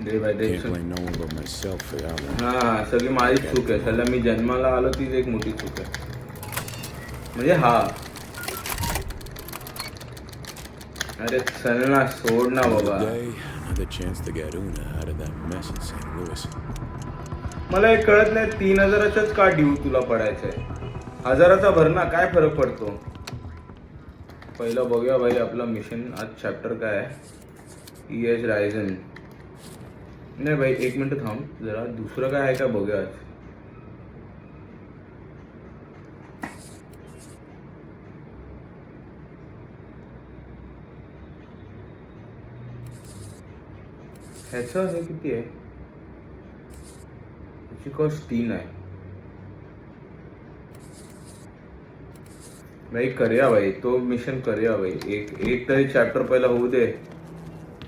They by day. Can't blame no one but myself for that one. हा सगळी माझीच चूक आहे. त्याला मी जन्माला आलो तीच एक मोठी चूक आहे. म्हणजे हा अरे चल ना सोड ना Another बाबा. day, another chance to get Una out of that mess in St. Louis. मला एक कळत नाही 3,000च्याच का ड्यू तुला पडायचंय. 1,000चा भर ना, काय फरक पडतो. पहिलं बघूया भाई आपला मिशन. आज चॅप्टर काय आहे. EH Ryzen. नाही भाई एक मिनिट थांब जरा, दुसरं काय आहे का बघूया आज. ह्याचं हे किती आहे. ह्याची कॉस्ट 3 आहे. भाई करूया भाई तो मिशन करूया भाई. एक तरी चॅप्टर पहिला होऊ दे.